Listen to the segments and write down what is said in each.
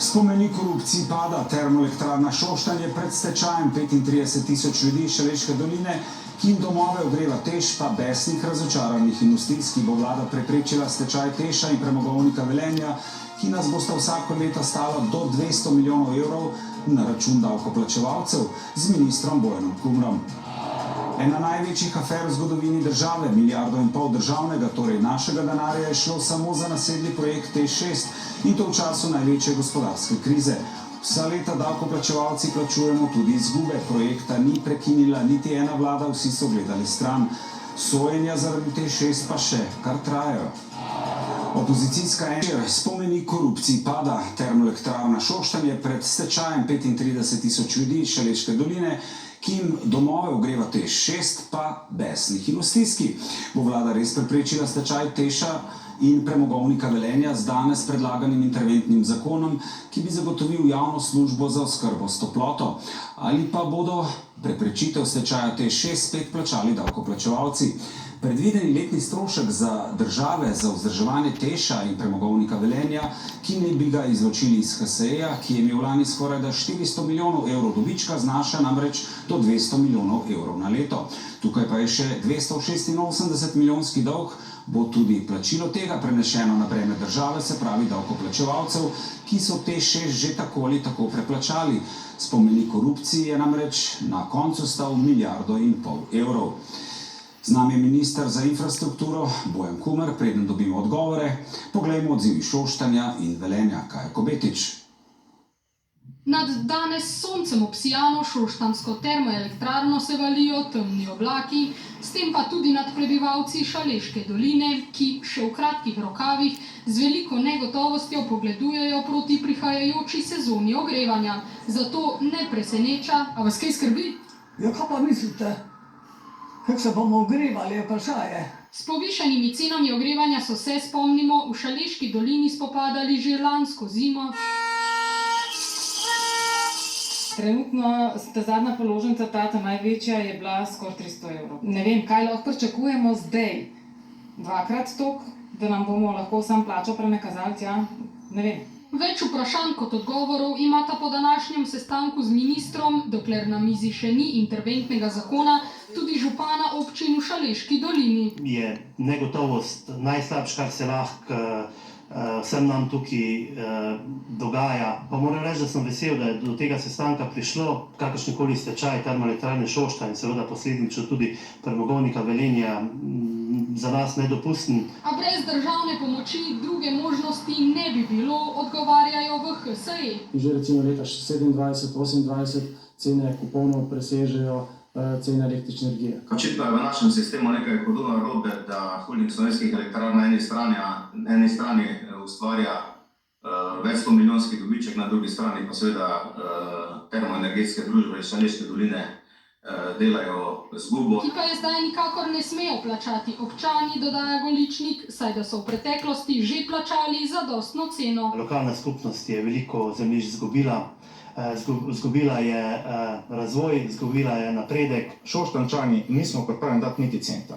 Spomenik korupciji pada, termoelektrarna Šoštanj je pred stečajem, 35 tisoč ljudi iz Šaleške doline, ki jim domove ogreva TEŠ, pa besnih razočaranih industrijskih bo vlada preprečila stečaj TEŠa in premogovnika Velenja, ki nas bosta vsako leto stala do 200 milijonov evrov na račun davkoplačevalcev z ministrom Bojanom Kumrom. Ena največjih afer v zgodovini države, 1,5 milijarde državnega, torej našega denarja, je šlo samo za nasedli projekt TEŠ6 in to v času največje gospodarske krize. Vsa leta davkoplačevalci plačujemo tudi izgube. Projekta ni prekinila niti ena vlada, vsi so gledali stran. Sojenja zaradi TEŠ6 pa še kar trajajo. Opozicijska spomenik korupciji pada, termoelektrarna Šoštanj je pred stečajem, 35 tisoč ljudi iz Šaleške doline, ki jim domove ogreva TEŠ6, pa besnih industrijskih. Bo vlada res preprečila stečaj TEŠa in premogovnika Velenja z danes predlaganim interventnim zakonom, ki bi zagotovil javno službo za oskrbo s toploto? Ali pa bodo preprečitev stečaja TEŠ6 spet plačali davkoplačevalci? Predvideni letni strošek za države za vzdrževanje TEŠa in premogovnika Velenja, ki ne bi ga izločili iz HSE-ja, ki je imel lani skoraj 400 milijonov evrov dobička, znaša namreč do 200 milijonov evrov na leto. Tukaj pa je še 286 milijonski dolg, bo tudi plačilo tega prenešeno na breme države, se pravi davkoplačevalcev, ki so TEŠ6 že tako ali tako preplačali. Spomenik korupciji je namreč na koncu stal 1,5 milijarde evrov. Z nami je minister za infrastrukturo Bojan Kumer. Preden dobimo odgovore, poglejmo odzivi Šoštanja in Velenja. Kaja Kobetič. Nad danes soncem obsijano šoštanjsko termoelektrarno se valijo temni oblaki, s tem pa tudi nad prebivalci Šaleške doline, ki še v kratkih rokavih z veliko negotovostjo pogledujejo proti prihajajoči sezoni ogrevanja. Zato ne preseneča. A vas kaj skrbi? Ja, kaj pa mislite? Kako se bomo ogrevali, je vprašanje. S povišanimi cenami ogrevanja so se, spomnimo, v Šaleški dolini spopadali že lansko zimo. Trenutno ta zadnja položnica, ta največja, je bila skoraj 300 evrov. Ne vem, kaj lahko pričakujemo zdaj. Dvakrat toliko, da nam bomo lahko sam plačo prenakazali, ja, ne vem. Več vprašanj kot odgovorov imata po današnjem sestanku z ministrom, dokler na mizi še ni interventnega zakona, tudi župana občin v Šaleški dolini. Je negotovost najslabše, kar se lahko vsem nam tukaj dogaja. Pa moram reči, da sem vesel, da je do tega sestanka prišlo. Kakršnikoli stečaj termoelektrarne Šoštanj in seveda posledično tudi premogovnika Velenja za nas nedopusten. A brez državne pomoči druge možnosti ne bi bilo, odgovarjajo v HSE. Že recimo leta 27-28 cene kupovno presežejo cene električne energije. Očitno je v našem sistemu nekaj hudo narobe, da holding slovenskih elektrarn na eni strani ustvarja več 100 milijonski dobiček, na drugi strani pa seveda termoenergetske družbe iz Šaleške doline delajo izgubo. Ki pa je zdaj nikakor ne smejo plačati občani, dodaja Goličnik, saj da so v preteklosti že plačali zadostno ceno. Lokalna skupnost je veliko zemljišč izgubila. Izgubila je razvoj, izgubila je napredek. Šoštanjčani nismo pripravljeni dati niti centa,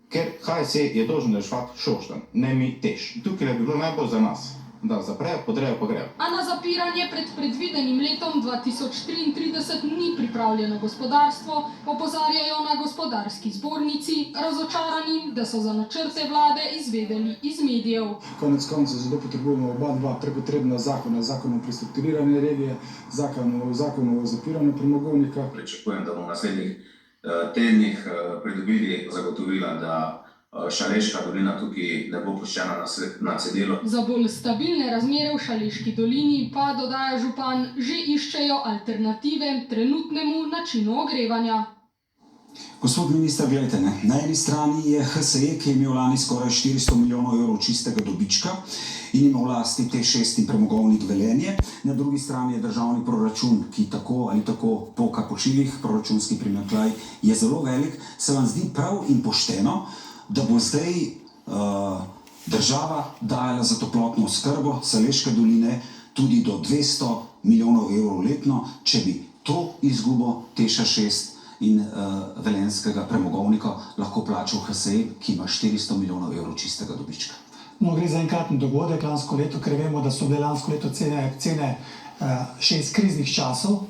ker HSE je dolžen reševati Šoštanj, ne mi TEŠ. Tukaj bi bilo najbolj za nas, da zaprejo, podrejo, pogrejo. A na zapiranje pred predvidenim letom 2033 ni pripravljeno gospodarstvo, opozarjajo na gospodarski zbornici, razočarani, da so za načrte vlade izvedeli iz medijev. Konec koncev zato potrebujemo oba prepotrebna zakona, zakon o prestrukturiranju regije, zakon o zapiranju premogovnika. Pričakujem, da bomo v naslednjih tednih pridobili zagotovila, da Šaleška dolina tukaj ne bo puščena na cedilu. Za bolj stabilne razmere v Šaleški dolini pa, dodaja župan, že iščejo alternative trenutnemu načinu ogrevanja. Gospod minister, gledajte, na eni strani je HSE, ki je imel lani skoraj 400 milijonov evrov čistega dobička in ima v lasti TEŠ6 in premogovnik Velenje. Na drugi strani je državni proračun, ki tako ali tako poka po šivih, proračunski primanjkljaj je zelo velik. Se vam zdi prav in pošteno, da bo zdaj država dajala za toplotno oskrbo Šaleške doline tudi do 200 milijonov evrov letno, če bi to izgubo TEŠa6 in velenjskega premogovnika lahko plačal HSE, ki ima 400 milijonov evrov čistega dobička? No, gre za enkraten dogodek lansko leto, ker vemo, da so bile lansko leto cene še iz kriznih časov.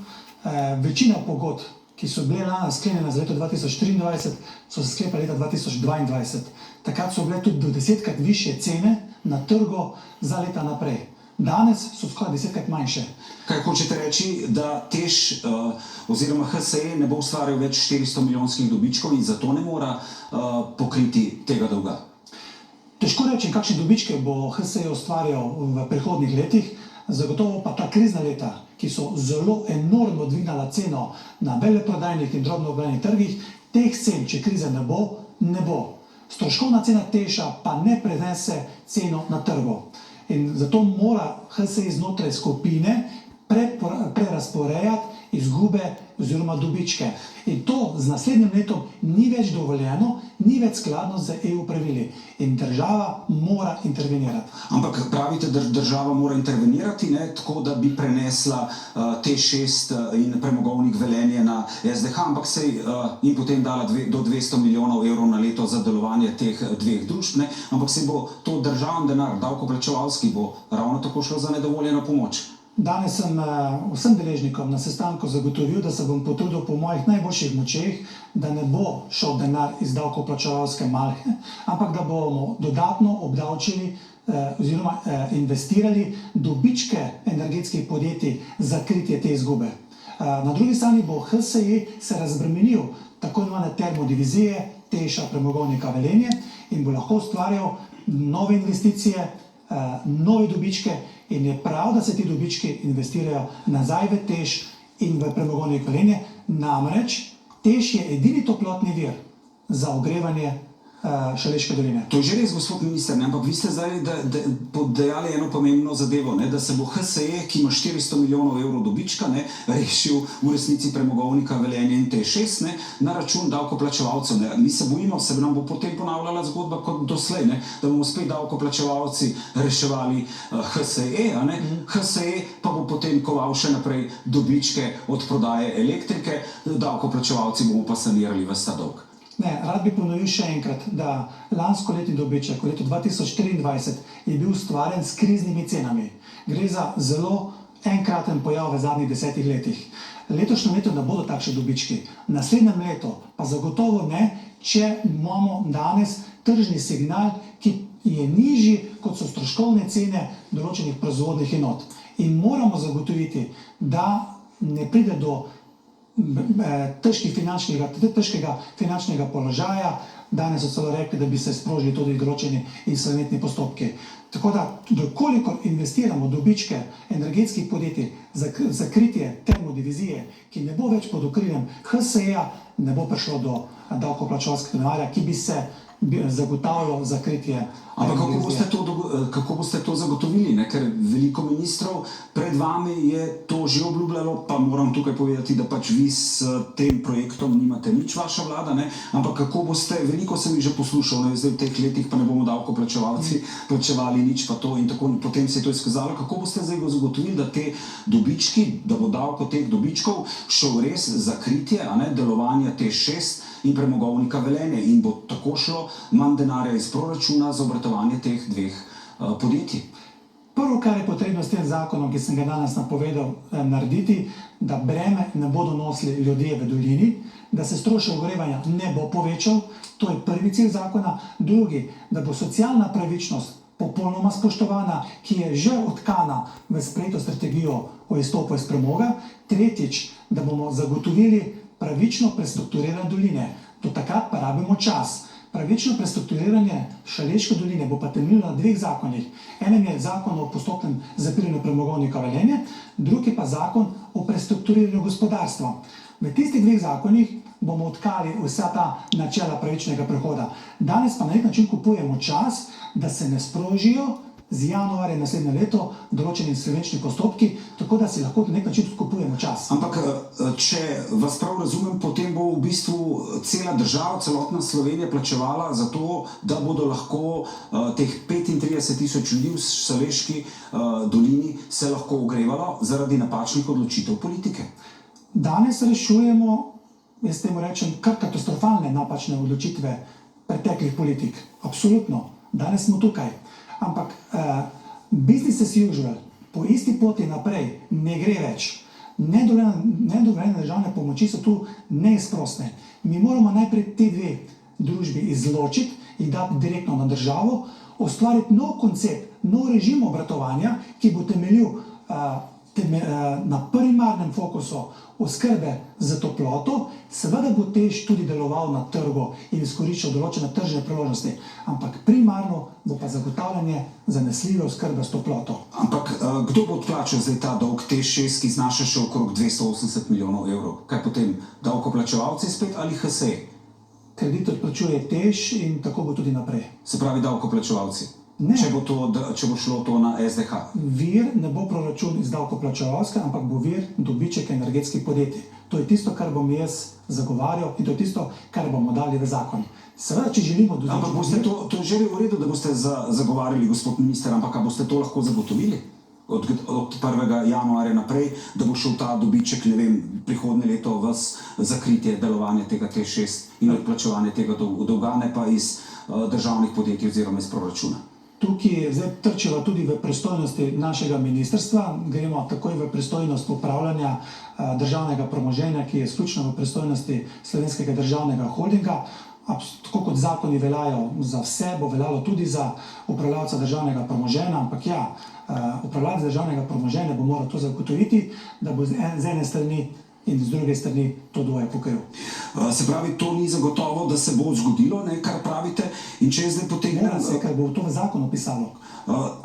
Večina pogodb, ki so bile sklenjene za leto 2023, so se sklepale leta 2022. Takrat so bile tudi do 10-krat višje cene na trgu za leta naprej. Danes so skoraj 10-krat manjše. Kaj hočete reči, da TEŠ oziroma HSE ne bo ustvarjal več 400 milijonskih dobičkov in zato ne mora pokriti tega dolga? Težko reči, kakšne dobičke bo HSE ustvarjal v prihodnjih letih, zagotovo pa ta krizna leta, ki so zelo enormno dvignala ceno na veleprodajnih in drobnoprodajnih trgih, teh cen, če krize ne bo, ne bo. Stroškovna cena TEŠ-a pa ne prenese ceno na trgu. In zato mora HSE znotraj skupine prerazporejati izgube oziroma dobičke. In to z naslednjim letom ni več dovoljeno, ni več skladno z EU pravili. In država mora intervenirati. Ampak pravite, da država mora intervenirati, ne, tako da bi prenesla TEŠ6 in premogovnik Velenje na SDH, ampak in potem dala do 200 milijonov evrov na leto za delovanje teh dveh družb, ne, ampak se bo to državni denar, davkoplačevalski, bo ravno tako šlo za nedovoljeno pomoč. Danes sem vsem deležnikom na sestanku zagotovil, da se bom potrudil po mojih najboljših močeh, da ne bo šel denar iz davkoplačevalske malhe, ampak da bomo dodatno obdavčili oziroma investirali dobičke energetskih podjetij za kritje te izgube. Na drugi strani bo HSE se razbremenil tako imenovane termodivizije TEŠ-a premogovnika Velenje in bo lahko ustvarjal nove investicije, nove dobičke in je prav, da se ti dobički investirajo nazaj v TEŠ in v premogovnik Velenje. Namreč TEŠ je edini toplotni vir za ogrevanje Šaleške doline. To je že res, gospod minister, ne? Ampak vi ste zdaj podajali eno pomembno zadevo, ne? Da se bo HSE, ki ima 400 milijonov evrov dobička, ne, rešil v resnici premogovnika Velenje in TEŠ6, ne, na račun davkoplačevalcev. Ne? Mi se bojimo, se nam bo potem ponavljala zgodba kot doslej, ne? Da bomo spet davkoplačevalci reševali HSE, a ne? HSE pa bo potem koval še naprej dobičke od prodaje elektrike, davkoplačevalci bomo pa sanirali ves ta dolg. Ne, rad bi ponovil še enkrat, da lansko letni dobiček v letu 2023 je bil ustvarjen s kriznimi cenami. Gre za zelo enkraten pojav v zadnjih 10 letih. Letošnjem letu ne bodo takšni dobički, naslednjem letu pa zagotovo ne, če imamo danes tržni signal, ki je nižji, kot so stroškovne cene določenih proizvodnih enot. In moramo zagotoviti, da ne pride do težkega finančnega položaja. Danes so celo rekli, da bi se sprožili tudi določeni insolventni postopki. Tako da, dokolikor investiramo dobičke energetskih podjetij za kritje termodivizije, ki ne bo več pod okriljem HSE-ja, ne bo prišlo do davkoplačevalskega denarja, ki bi se zagotavljal za kritje. Ampak kako boste to zagotovili, ne? Ker veliko ministrov pred vami je to že obljubljalo, pa moram tukaj povedati, da pač vi s tem projektom nimate nič, vaša vlada, ne? Ampak kako boste, veliko sem jih že poslušal, ne? Zdaj v teh letih pa ne bomo davkoplačevalci plačevali nič pa to in tako, potem se je to izkazalo. Kako boste zdaj zagotovili, da te dobički, da bo davko teh dobičkov šel res za kritje, a ne, delovanja TEŠ6 in premogovnika Velenje in bo tako šlo manj denarja iz proračuna za obratovanje teh dveh podjetij? Prvo, kar je potrebno s tem zakonom, ki sem ga danes napovedal, narediti, da breme ne bodo nosili ljudje v dolini, da se strošek ogrevanja ne bo povečal, to je prvi cilj zakona. Drugi, da bo socialna pravičnost popolnoma spoštovana, ki je že odtkana v sprejeto strategijo o izstopu iz premoga. Tretjič, da bomo zagotovili pravično prestrukturiranje doline. Do takrat pa rabimo čas. Pravično prestrukturiranje Šaleške doline bo pa temeljilo na dveh zakonih. Enem je zakon o postopnem zapiranju premogovnika Velenje, drugi pa zakon o prestrukturiranju gospodarstva. V tistih dveh zakonih bomo odkali vsa ta načela pravičnega prehoda. Danes pa na nek način kupujemo čas, da se ne sprožijo z januarjem naslednje leto določeni insolvenčni postopki, tako da si lahko na nek način tudi kupujemo čas. Ampak, če vas prav razumem, potem bo v bistvu cela država, celotna Slovenija plačevala za to, da bodo lahko teh 35.000 ljudi v Šaleški dolini se lahko ogrevalo zaradi napačnih odločitev politike. Danes rešujemo, jaz temu rečem, kar katastrofalne napačne odločitve preteklih politik. Absolutno. Danes smo tukaj. Ampak business as usual, po isti poti naprej ne gre več. Nedovoljene državne pomoči so tu neizprostne. Mi moramo najprej te dve družbi izločiti, jih dati direktno na državo, ustvariti nov koncept, nov režim obratovanja, ki bo temeljil na primarnem fokusu oskrbe z toploto. Seveda bo TEŠ tudi deloval na trgu in izkoriščal določene tržne priložnosti, ampak primarno bo pa zagotavljanje zanesljive oskrbe s toploto. Ampak kdo bo odplačal zdaj ta dolg TEŠ 6, ki znaša še okrog 280 milijonov evrov? Kaj potem, davkoplačevalci spet ali HSE? Kredit odplačuje TEŠ in tako bo tudi naprej. Se pravi davkoplačevalci? Ne. Če bo šlo to na SDH? Vir ne bo proračun iz davkoplačevalske, ampak bo vir dobiček energetskih podjetij. To je tisto, kar bom jaz zagovarjal in to je tisto, kar bomo dali v zakon. Seveda, če želimo doseči... Ampak boste to že v redu, da boste zagovarjali, gospod minister, ampak a boste to lahko zagotovili od 1. januarja naprej, da bo šel ta dobiček, ne vem, prihodnje leto v zakritje delovanja tega TEŠ 6 in odplačevanje tega dolga, ne pa iz državnih podjetij oziroma iz proračuna? Tukaj zdaj trčeva tudi v pristojnosti našega ministrstva. Gremo takoj v pristojnost upravljanja državnega premoženja, ki je izključno v pristojnosti Slovenskega državnega holdinga. Tako kot zakoni veljajo za vse, bo veljalo tudi za upravljavca državnega premoženja, ampak ja, upravljavec državnega premoženja bo moral to zagotoviti, da bo z ene strani in z druge strani to dvoje pokril. Se pravi, to ni zagotovo, da se bo zgodilo, ne, kar pravite, in če zdaj potegnemo... Mora se, ker bo to v zakonu pisalo.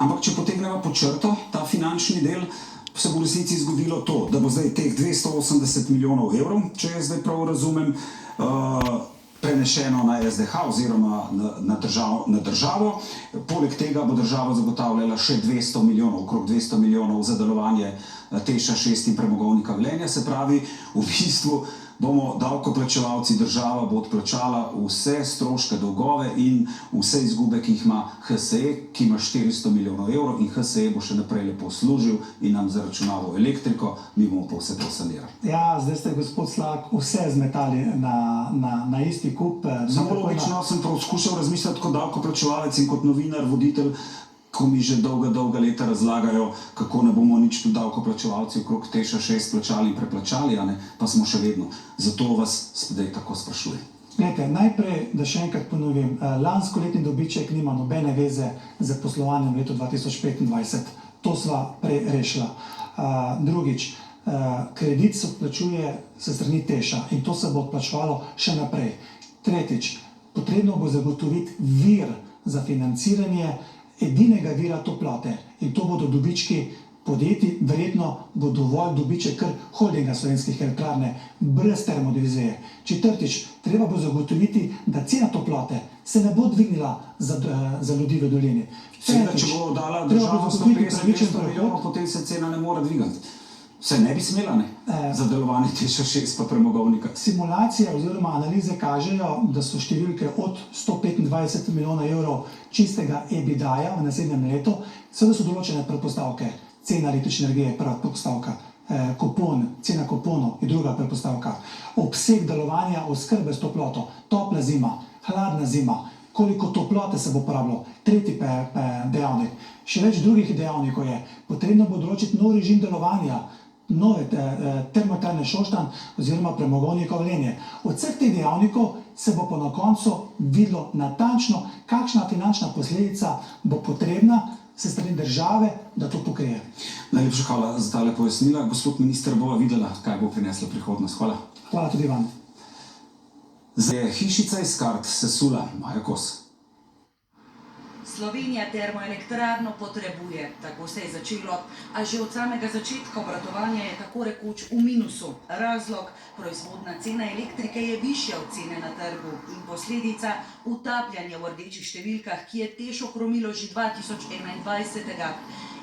Ampak če potegnemo po črto ta finančni del, se bo v resnici zgodilo to, da bo zdaj teh 280 milijonov evrov, če jaz zdaj prav razumem, prenešeno na SDH oziroma na državo. Poleg tega bo država zagotavljala še 200 milijonov, okrog 200 milijonov za delovanje TEŠ 6 in premogovnika Velenje. Se pravi, v bistvu bomo davkoplačevalci, država bo odplačala vse stroške, dolgove in vse izgube, ki jih ima HSE, ki ima 400 milijonov evrov in HSE bo še naprej lepo služil in nam zaračunaval elektriko, mi bomo pa vse to sanirali. Ja, zdaj ste, gospod Slak, vse zmetali na isti kup. Samo logično sem skušal razmišljati kot davkoplačevalec in kot novinar, voditelj, ko mi že dolga leta razlagajo, kako ne bomo nič tudi davkoplačevalci okrog TEŠ 6 plačali in preplačali, pa smo še vedno. Zato vas zdaj tako sprašujem. Glejte, najprej, da še enkrat ponovim, lansko letni dobiček nima nobene veze z poslovanjem v letu 2025. To sva prej rešila. Drugič, kredit se odplačuje se strani TEŠ-a in to se bo odplačevalo še naprej. Tretjič, potrebno bo zagotoviti vir za financiranje edinega vira toplote in to bodo dobički podjetij, verjetno bo dovolj dobiček kar holdinga Slovenskih elektrarne, brez termodivizije. Četrtič, treba bo zagotoviti, da cena toplote se ne bo dvignila za ljudi v dolini. Seveda, če bo dala država 150 milijonov, potem se cena ne more dvigati. Se ne bi smela, ne? Za delovanje TEŠ 6 pa premogovnika. Simulacije oziroma analize kažejo, da so številke od 125 milijonov evrov čistega EBITDA-ja v naslednjem letu, seveda so določene predpostavke. Cena električne energije je prva predpostavka, cena kuponov je druga predpostavka, obseg delovanja oskrbe s toploto, topla zima, hladna zima, koliko toplote se bo porabilo, tretji dejavnik. Še več drugih dejavnikov je, potrebno bo določiti nov režim delovanja, nove termoelektrarne Šoštanj oziroma premogovnika Velenje. Od vseh teh dejavnikov se bo po na koncu videlo natančno, kakšna finančna posledica bo potrebna se strani države, da to pokrije. Najlepša hvala za tale pojasnila. Gospod minister, bova videla, kaj bo prinesla prihodnost. Hvala. Hvala tudi vam. Zdaj je hišica iz kart sesula Maja Kos. Slovenija termoelektrarno potrebuje, tako se je začelo, a že od samega začetka obratovanja je tako rekoč v minusu. Razlog, proizvodna cena elektrike je višja od cene na trgu in posledica utapljanja v rdečih številkah, ki je TEŠ ohromilo že 2021.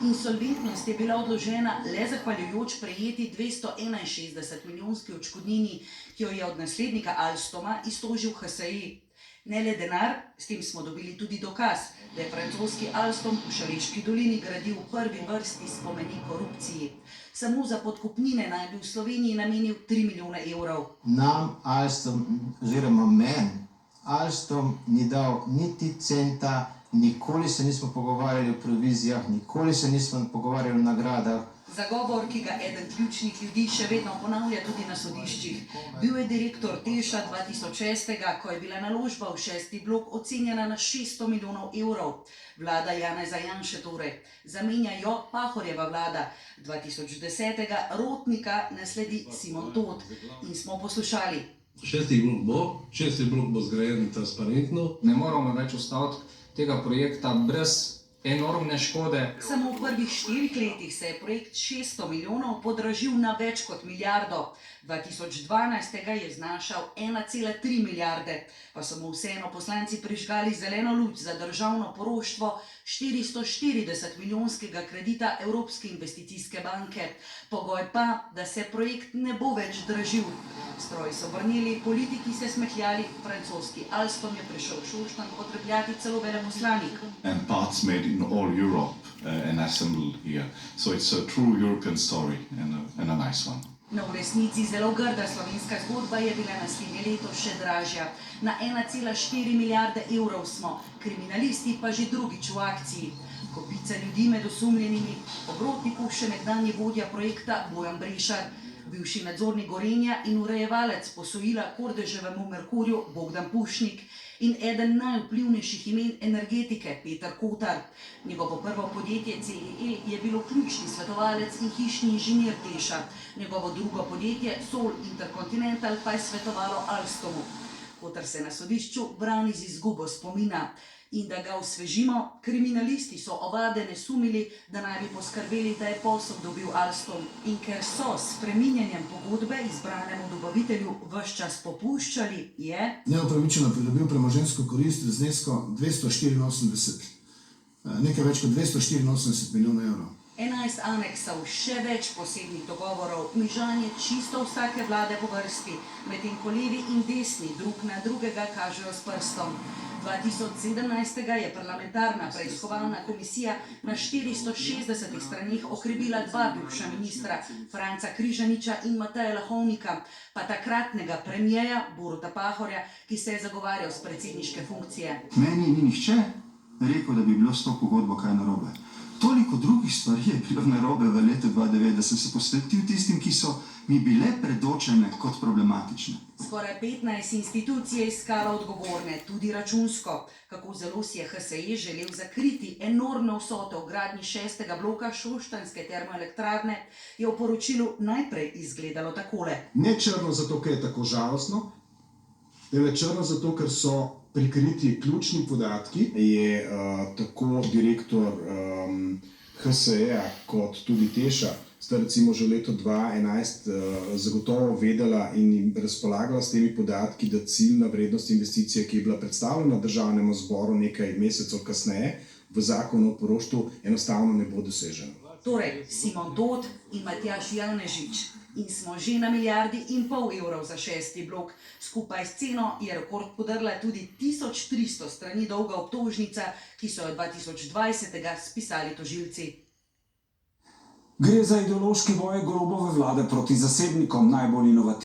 Insolventnost je bila odložena le zahvaljujoč prejeti 261 milijonski odškodnini, ki jo je od naslednika Alstoma iztožil HSE. Ne le denar, s tem smo dobili tudi dokaz, da je francoski Alstom v Šaleški dolini gradil v prvi vrsti spomenik korupciji. Samo za podkupnine naj bi v Sloveniji namenil 3 milijone evrov. Nam Alstom, oziroma meni, Alstom ni dal niti centa nikoli se nismo pogovarjali o provizijah, nikoli se nismo pogovarjali o nagradah. Zagovor, ki ga eden ključnih ljudi še vedno ponavlja tudi na sodiščih. Bil je direktor Teša 2006, ko je bila naložba v 6. blok ocenjena na 600 milijonov evrov. Vlada Janeza Janše torej. Zamenja jo Pahorjeva vlada. 2010. Rotnika nasledi Simon Tot. In smo poslušali. 6. blok bo zgrajen transparentno. Ne moramo več ustaviti tega projekta brez enormne škode. Samo v prvih 4 letih se je projekt 600 milijonov podražil na več kot milijardo. 2012. je znašal 1,3 milijarde, pa so mu vseeno poslanci prižgali zeleno luč za državno poroštvo 440 milijonskega kredita Evropske investicijske banke. Pogoj pa, da se projekt ne bo več dražil. Stroji so vrnili, politiki se smehljali, francoski Alstom je prišel v Šoštanj potrepljati celo veleposlanik. And parts made in all Europe and assembled here. So it's a true European story and a nice one. No, v resnici zelo grda slovenska zgodba je bila naslednje leto še dražja. Na 1,4 milijarde evrov smo, kriminalisti pa že drugič v akciji. Kopica ljudi med osumljenimi, obrotnikov še nekdanji vodja projekta Bojan Brešar, bivši nadzornik Gorenja in urejevalec posojila Kordeževemu Merkurju Bogdan Pušnik in eden najvplivnejših imen energetike Peter Kotar. Njegovo prvo podjetje CEE je bilo ključni svetovalec in hišni inženir Teša. Njegovo drugo podjetje Sol Intercontinental pa je svetovalo Alstomu. Kotar se na sodišču brani z izgubo spomina. In da ga osvežimo, kriminalisti so ovadene sumili, da naj bi poskrbeli, da je posel dobil Alstom. In ker so s spreminjanjem pogodbe izbranemu dobavitelju ves čas popuščali, je neupravičeno pridobil premoženjsko korist v znesku 284, nekaj več kot 284 milijonov evrov. 11 aneksov, še več posebnih dogovorov, mižanje čisto vsake vlade po vrsti, medtem ko levi in desni drug na drugega kažejo s prstom. 2017. je parlamentarna preiskovalna komisija na 460 straneh okrivila dva bivša ministra, Franca Križaniča in Mateja Lahovnika, pa takratnega premijeja Boruta Pahorja, ki se je zagovarjal s predsedniške funkcije. Meni ni nihče rekel, da bi bilo s to pogodbo kaj narobe. Toliko drugih stvari je bilo narobe v letu 2009, da sem se posvetil tistim, ki so mi bile predočene kot problematične. Skoraj 15 institucij je iskalo odgovorne, tudi računsko. Kako zelo si je HSE želel zakriti enormno vsoto v gradnji 6. bloka šoštanjske termoelektrarne, je v poročilu najprej izgledalo takole. Ne črno zato, ker je tako žalostno, temveč črno zato, ker so prikriti ključni podatki. Je tako direktor HSE-ja kot tudi Teša, sta recimo že v letu 2011 zagotovo vedela in razpolagala s temi podatki, da ciljna vrednost investicije, ki je bila predstavljena državnemu zboru nekaj mesecev kasneje, v zakonu o poroštvu enostavno ne bo dosežena. Torej, Simon Tot in Matjaž Janežič. In smo že na 1,5 milijarde evrov za 6. blok. Skupaj s ceno je rekord podrla tudi 1300 strani dolga obtožnica, ki so jo 2020. spisali tožilci. Gre za ideološki boj Golobove vlade proti zasebnikom, najbolj inovativnim.